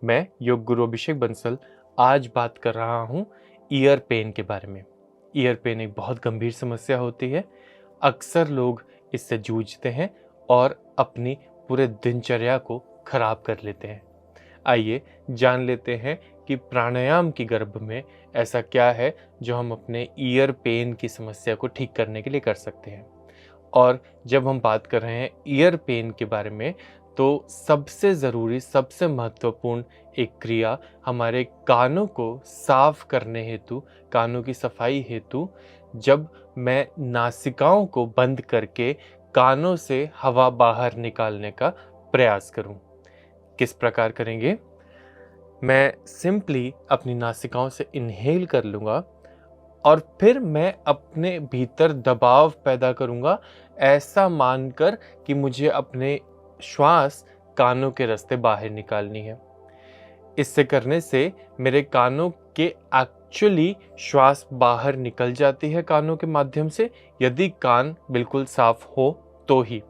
मैं योग गुरु अभिषेक बंसल आज बात कर रहा हूँ ईयर पेन के बारे में। ईयर पेन एक बहुत गंभीर समस्या होती है। अक्सर लोग इससे जूझते हैं और अपनी पूरे दिनचर्या को खराब कर लेते हैं। आइए जान लेते हैं कि प्राणायाम की गर्भ में ऐसा क्या है जो हम अपने ईयर पेन की समस्या को ठीक करने के लिए कर सकते हैं। और जब हम बात कर रहे हैं ईयर पेन के बारे में, तो सबसे ज़रूरी, सबसे महत्वपूर्ण एक क्रिया हमारे कानों को साफ करने हेतु, कानों की सफाई हेतु, जब मैं नासिकाओं को बंद करके कानों से हवा बाहर निकालने का प्रयास करूं। किस प्रकार करेंगे? मैं सिंपली अपनी नासिकाओं से इन्हेल कर लूँगा और फिर मैं अपने भीतर दबाव पैदा करूँगा, ऐसा मानकर कि मुझे अपने श्वास कानों के रास्ते बाहर निकालनी है। इससे करने से मेरे कानों के एक्चुअली श्वास बाहर निकल जाती है कानों के माध्यम से, यदि कान बिल्कुल साफ हो तो ही।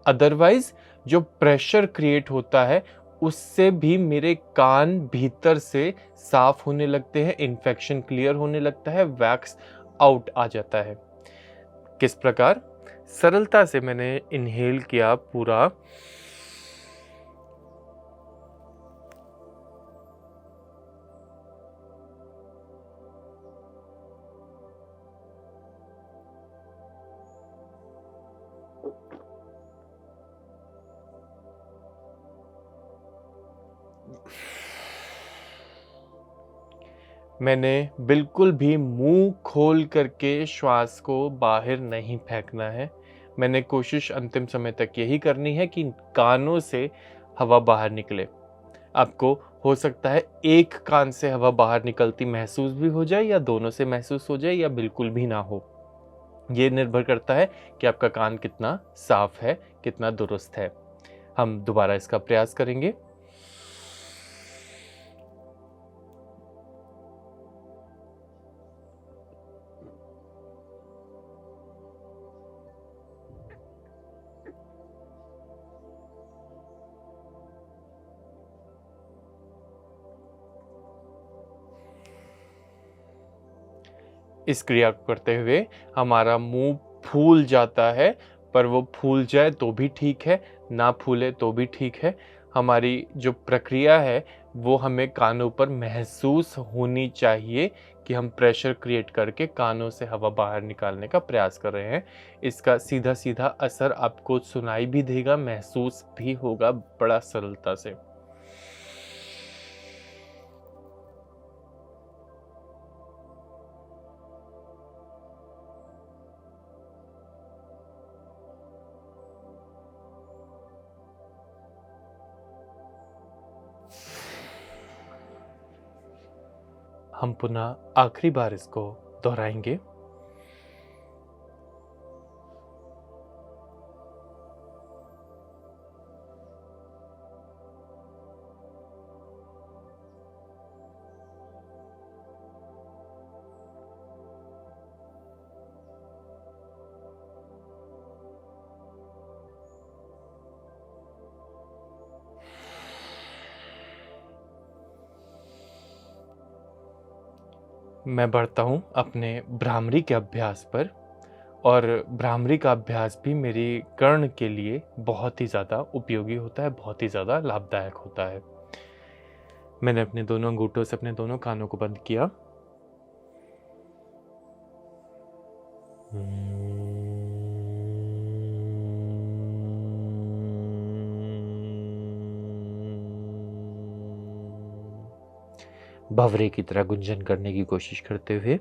अदरवाइज जो प्रेशर क्रिएट होता है उससे भी मेरे कान भीतर से साफ होने लगते हैं, इन्फेक्शन क्लियर होने लगता है, वैक्स आउट आ जाता है। किस प्रकार? सरलता से मैंने इनहेल किया पूरा, मैंने बिल्कुल भी मुंह खोल करके श्वास को बाहर नहीं फेंकना है। मैंने कोशिश अंतिम समय तक यही करनी है कि कानों से हवा बाहर निकले। आपको हो सकता है एक कान से हवा बाहर निकलती महसूस भी हो जाए, या दोनों से महसूस हो जाए, या बिल्कुल भी ना हो। ये निर्भर करता है कि आपका कान कितना साफ है, कितना दुरुस्त है। हम दोबारा इसका प्रयास करेंगे। इस क्रिया को करते हुए हमारा मुंह फूल जाता है, पर वो फूल जाए तो भी ठीक है, ना फूले तो भी ठीक है। हमारी जो प्रक्रिया है वो हमें कानों पर महसूस होनी चाहिए कि हम प्रेशर क्रिएट करके कानों से हवा बाहर निकालने का प्रयास कर रहे हैं। इसका सीधा सीधा असर आपको सुनाई भी देगा, महसूस भी होगा बड़ा सरलता से। हम पुनः आखिरी बार इसको दोहराएंगे। मैं बढ़ता हूँ अपने भ्रामरी के अभ्यास पर, और भ्रामरी का अभ्यास भी मेरी कर्ण के लिए बहुत ही ज़्यादा उपयोगी होता है, बहुत ही ज़्यादा लाभदायक होता है। मैंने अपने दोनों अंगूठों से अपने दोनों कानों को बंद किया। भंवरे की तरह गुंजन करने की कोशिश करते हुए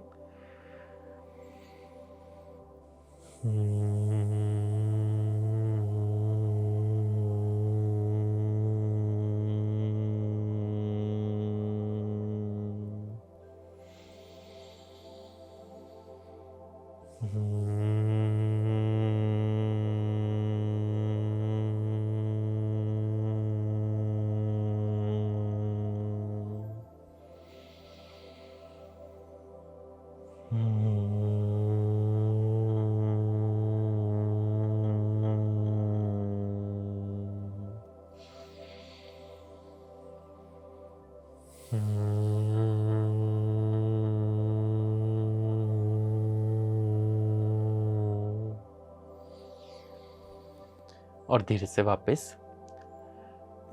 और धीरे से वापस।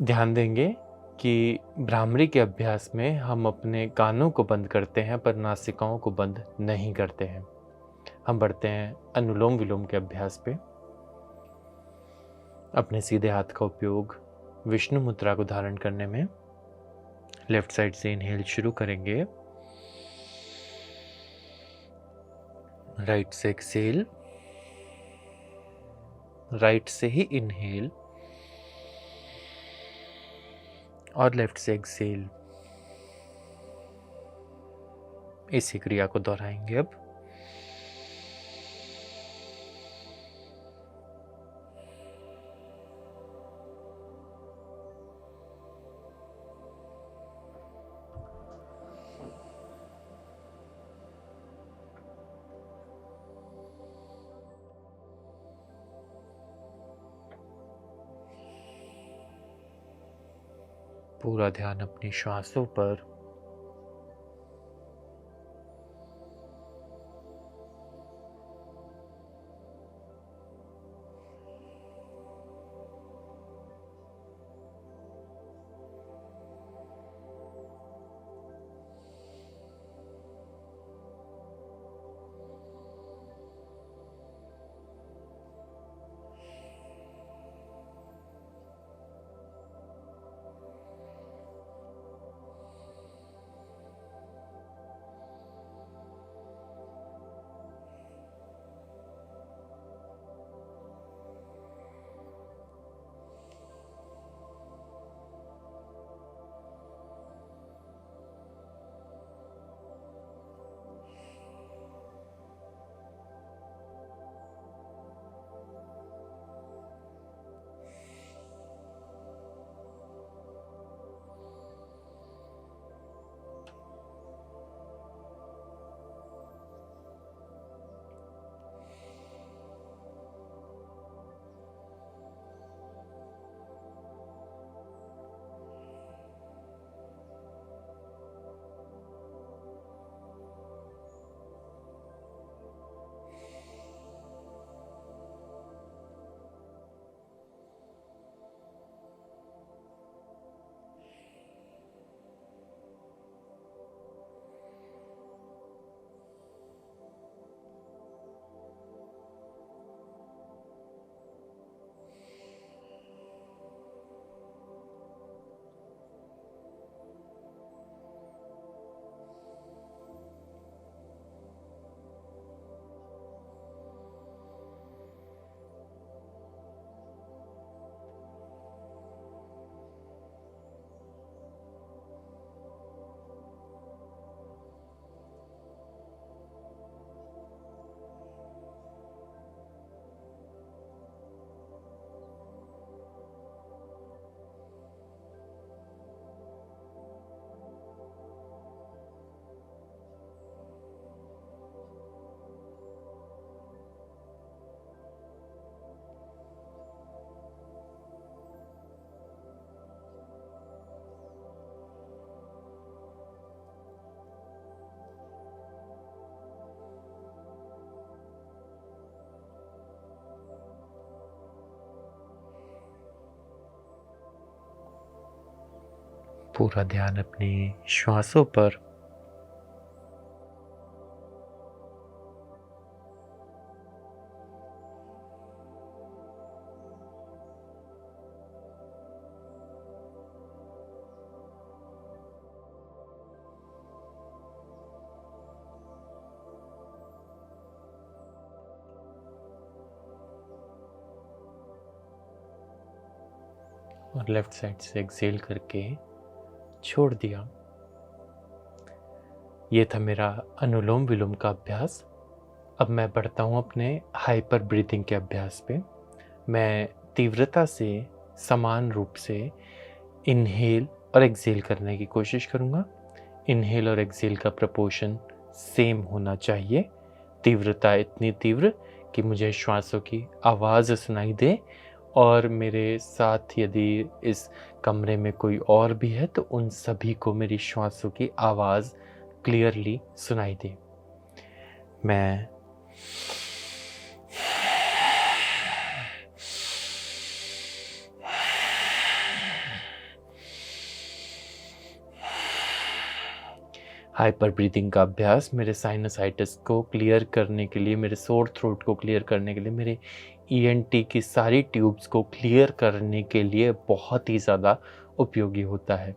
ध्यान देंगे कि भ्रामरी के अभ्यास में हम अपने कानों को बंद करते हैं पर नासिकाओं को बंद नहीं करते हैं। हम बढ़ते हैं अनुलोम विलोम के अभ्यास पे। अपने सीधे हाथ का उपयोग विष्णु मुद्रा को धारण करने में। लेफ्ट साइड से इनहेल शुरू करेंगे, राइट से एक्सेल, राइट से ही इनहेल और लेफ्ट से एक्सेल। इसी क्रिया को दोहराएंगे अब। पूरा ध्यान अपनी श्वासों पर। पूरा ध्यान अपनी श्वासों पर। और लेफ्ट साइड से एक्सेल करके छोड़ दिया। ये था मेरा अनुलोम विलोम का अभ्यास। अब मैं बढ़ता हूँ अपने हाइपर ब्रीथिंग के अभ्यास पे। मैं तीव्रता से समान रूप से इनहेल और एक्सेल करने की कोशिश करूँगा। इनहेल और एक्सेल का प्रपोर्शन सेम होना चाहिए। तीव्रता इतनी तीव्र कि मुझे श्वासों की आवाज़ सुनाई दे और मेरे साथ यदि इस कमरे में कोई और भी है तो उन सभी को मेरी श्वासों की आवाज़ क्लियरली सुनाई दे। मैं हाइपर ब्रीथिंग का अभ्यास मेरे साइनसाइटिस को क्लियर करने के लिए, मेरे सोर थ्रोट को क्लियर करने के लिए, मेरे ईएनटी की सारी ट्यूब्स को क्लियर करने के लिए बहुत ही ज़्यादा उपयोगी होता है।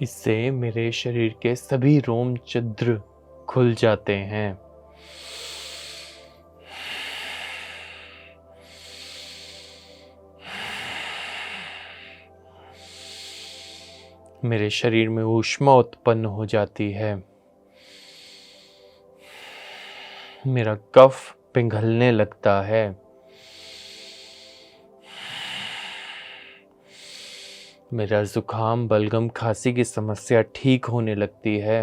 इससे मेरे शरीर के सभी रोम छिद्र खुल जाते हैं। मेरे शरीर में ऊष्मा उत्पन्न हो जाती है। मेरा कफ पिघलने लगता है। मेरा जुकाम, बलगम, खांसी की समस्या ठीक होने लगती है।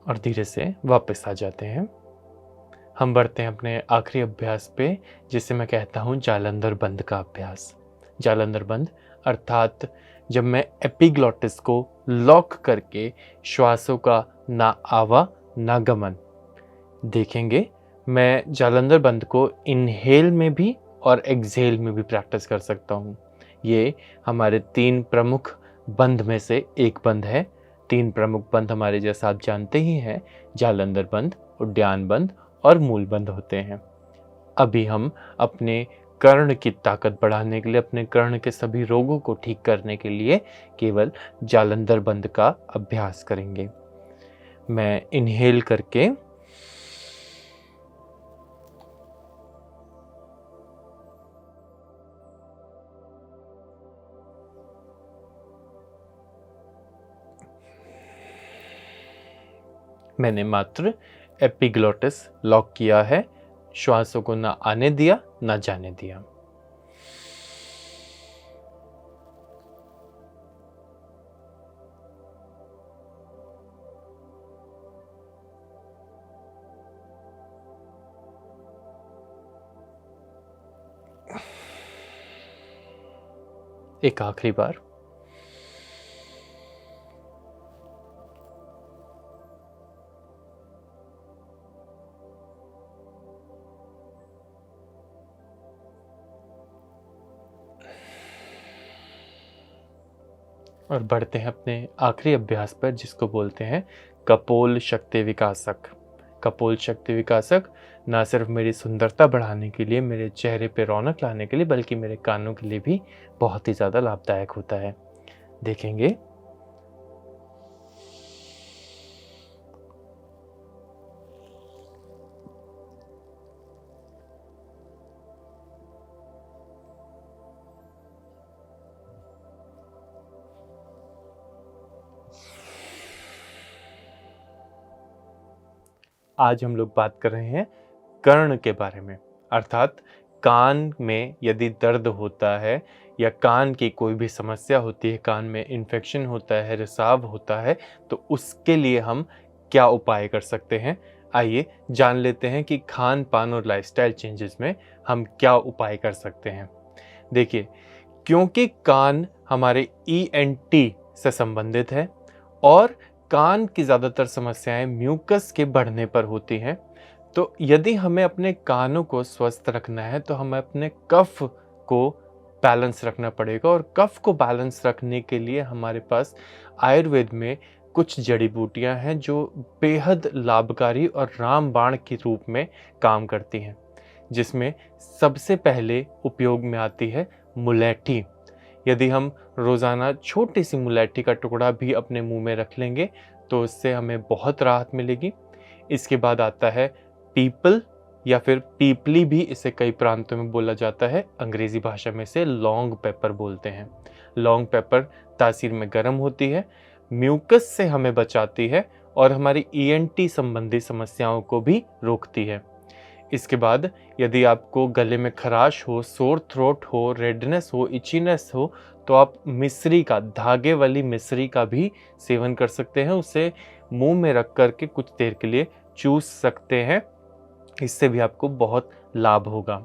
और धीरे से वापस आ जाते हैं। हम बढ़ते हैं अपने आखिरी अभ्यास पे, जिसे मैं कहता हूँ जालंधर बंद का अभ्यास। जालंधर बंद अर्थात जब मैं एपिग्लॉटिस को लॉक करके श्वासों का ना आवा ना गमन देखेंगे। मैं जालंधर बंद को इनहेल में भी और एक्सहेल में भी प्रैक्टिस कर सकता हूँ। ये हमारे 3 प्रमुख बंद में से एक बंद है। 3 प्रमुख बंद हमारे, जैसा आप जानते ही हैं, जालंधर बंद, उद्यान बंद और मूल बंद होते हैं। अभी हम अपने कर्ण की ताकत बढ़ाने के लिए, अपने कर्ण के सभी रोगों को ठीक करने के लिए केवल जालंधर बंद का अभ्यास करेंगे। मैं इनहेल करके मैंने मात्र एपिग्लॉटिस लॉक किया है, श्वासों को ना आने दिया ना जाने दिया। एक आखिरी बार। और बढ़ते हैं अपने आखिरी अभ्यास पर, जिसको बोलते हैं कपोल शक्ति विकासक। कपोल शक्ति विकासक ना सिर्फ मेरी सुंदरता बढ़ाने के लिए, मेरे चेहरे पे रौनक लाने के लिए, बल्कि मेरे कानों के लिए भी बहुत ही ज़्यादा लाभदायक होता है। देखेंगे। आज हम लोग बात कर रहे हैं कर्ण के बारे में, अर्थात कान में यदि दर्द होता है या कान की कोई भी समस्या होती है, कान में इन्फेक्शन होता है, रिसाव होता है, तो उसके लिए हम क्या उपाय कर सकते हैं। आइए जान लेते हैं कि खान पान और लाइफस्टाइल चेंजेस में हम क्या उपाय कर सकते हैं। देखिए, क्योंकि कान हमारे ईएनटी से संबंधित है और कान की ज़्यादातर समस्याएं म्यूकस के बढ़ने पर होती हैं, तो यदि हमें अपने कानों को स्वस्थ रखना है तो हमें अपने कफ को बैलेंस रखना पड़ेगा। और कफ को बैलेंस रखने के लिए हमारे पास आयुर्वेद में कुछ जड़ी बूटियां हैं जो बेहद लाभकारी और रामबाण के रूप में काम करती हैं। जिसमें सबसे पहले उपयोग में आती है मुलैठी। यदि हम रोज़ाना छोटी सी मुलैठी का टुकड़ा भी अपने मुंह में रख लेंगे तो उससे हमें बहुत राहत मिलेगी। इसके बाद आता है पीपल या फिर पीपली भी इसे कई प्रांतों में बोला जाता है। अंग्रेज़ी भाषा में इसे लॉन्ग पेपर बोलते हैं। लॉन्ग पेपर तासीर में गर्म होती है, म्यूकस से हमें बचाती है और हमारी ईएनटी संबंधी समस्याओं को भी रोकती है। इसके बाद यदि आपको गले में खराश हो, सोर थ्रोट हो, रेडनेस हो, इचीनेस हो तो आप मिश्री का, धागे वाली मिश्री का भी सेवन कर सकते हैं। उसे मुंह में रख कर के कुछ देर के लिए चूस सकते हैं, इससे भी आपको बहुत लाभ होगा।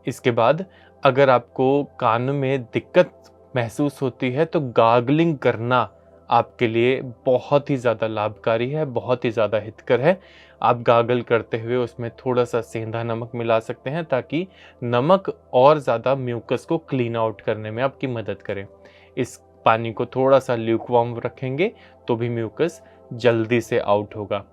इसके बाद अगर आपको कान में दिक्कत महसूस होती है तो गार्गलिंग करना आपके लिए बहुत ही ज़्यादा लाभकारी है, बहुत ही ज़्यादा हितकर है। आप गार्गल करते हुए उसमें थोड़ा सा सेंधा नमक मिला सकते हैं ताकि नमक और ज़्यादा म्यूकस को क्लीन आउट करने में आपकी मदद करे। इस पानी को थोड़ा सा ल्यूकवार्म रखेंगे तो भी म्यूकस जल्दी से आउट होगा।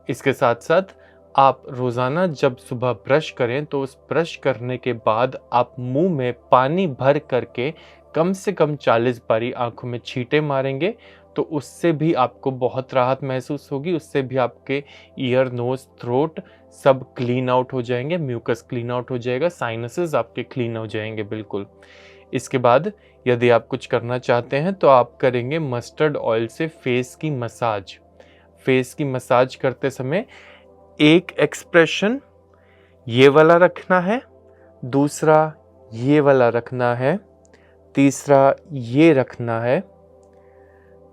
इसके साथ साथ आप रोज़ाना जब सुबह ब्रश करें तो उस ब्रश करने के बाद आप मुंह में पानी भर करके कम से कम 40 बारी आंखों में छींटे मारेंगे तो उससे भी आपको बहुत राहत महसूस होगी। उससे भी आपके ईयर, नोज, थ्रोट सब क्लीन आउट हो जाएंगे, म्यूकस क्लीन आउट हो जाएगा, साइनसेस आपके क्लीन हो जाएंगे बिल्कुल। इसके बाद यदि आप कुछ करना चाहते हैं तो आप करेंगे मस्टर्ड ऑयल से फेस की मसाज। फेस की मसाज करते समय एक एक्सप्रेशन ये वाला रखना है, दूसरा ये वाला रखना है, तीसरा ये रखना है,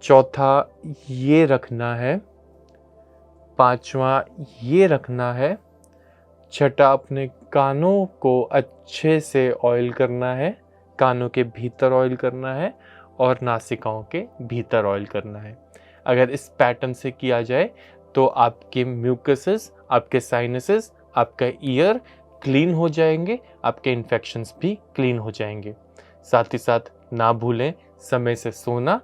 चौथा ये रखना है, पांचवा ये रखना है, छठा अपने कानों को अच्छे से ऑयल करना है, कानों के भीतर ऑयल करना है और नासिकाओं के भीतर ऑयल करना है। अगर इस पैटर्न से किया जाए तो आपके म्यूकसेस, आपके साइनसेस, आपका ईयर क्लीन हो जाएंगे, आपके इन्फेक्शंस भी क्लीन हो जाएंगे। साथ ही साथ ना भूलें समय से सोना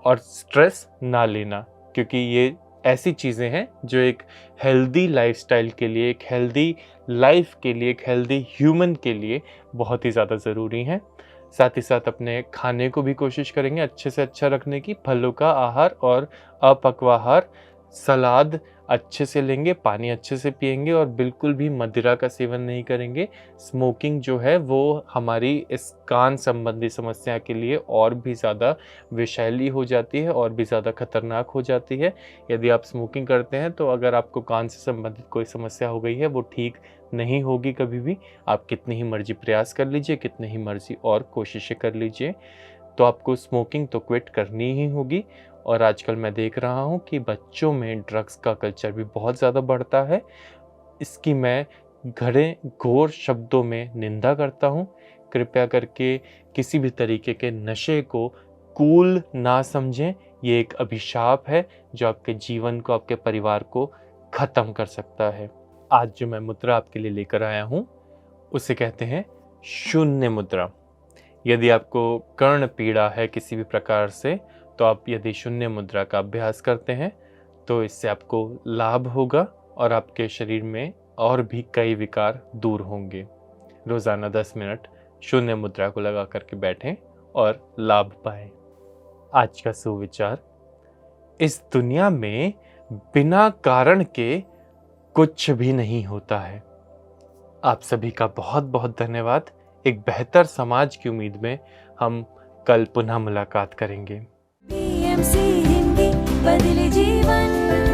और स्ट्रेस ना लेना, क्योंकि ये ऐसी चीज़ें हैं जो एक हेल्दी लाइफस्टाइल के लिए, एक हेल्दी लाइफ के लिए, एक हेल्दी ह्यूमन के लिए बहुत ही ज़्यादा ज़रूरी हैं। साथ ही साथ अपने खाने को भी कोशिश करेंगे अच्छे से अच्छा रखने की। फलों का आहार और अपक्वाहार, सलाद अच्छे से लेंगे, पानी अच्छे से पिएंगे और बिल्कुल भी मदिरा का सेवन नहीं करेंगे। स्मोकिंग जो है वो हमारी इस कान संबंधी समस्या के लिए और भी ज़्यादा विषैली हो जाती है और भी ज़्यादा खतरनाक हो जाती है। यदि आप स्मोकिंग करते हैं तो अगर आपको कान से संबंधित कोई समस्या हो गई है वो ठीक नहीं होगी कभी भी। आप कितनी ही मर्जी प्रयास कर लीजिए, कितनी ही मर्जी और कोशिशें कर लीजिए, तो आपको स्मोकिंग तो क्विट करनी ही होगी। और आजकल मैं देख रहा हूँ कि बच्चों में ड्रग्स का कल्चर भी बहुत ज़्यादा बढ़ता है। इसकी मैं घोर शब्दों में निंदा करता हूँ। कृपया करके किसी भी तरीके के नशे को कूल ना समझें। ये एक अभिशाप है जो आपके जीवन को, आपके परिवार को ख़त्म कर सकता है। आज जो मैं मुद्रा आपके लिए लेकर आया हूँ उसे कहते हैं शून्य मुद्रा। यदि आपको कर्ण पीड़ा है किसी भी प्रकार से तो आप यदि शून्य मुद्रा का अभ्यास करते हैं तो इससे आपको लाभ होगा और आपके शरीर में और भी कई विकार दूर होंगे। रोज़ाना 10 मिनट शून्य मुद्रा को लगा करके बैठें और लाभ पाएं। आज का सुविचार, इस दुनिया में बिना कारण के कुछ भी नहीं होता है। आप सभी का बहुत बहुत धन्यवाद। एक बेहतर समाज की उम्मीद में हम कल पुनः मुलाकात करेंगे। PMC हिंदी बदले जीवन।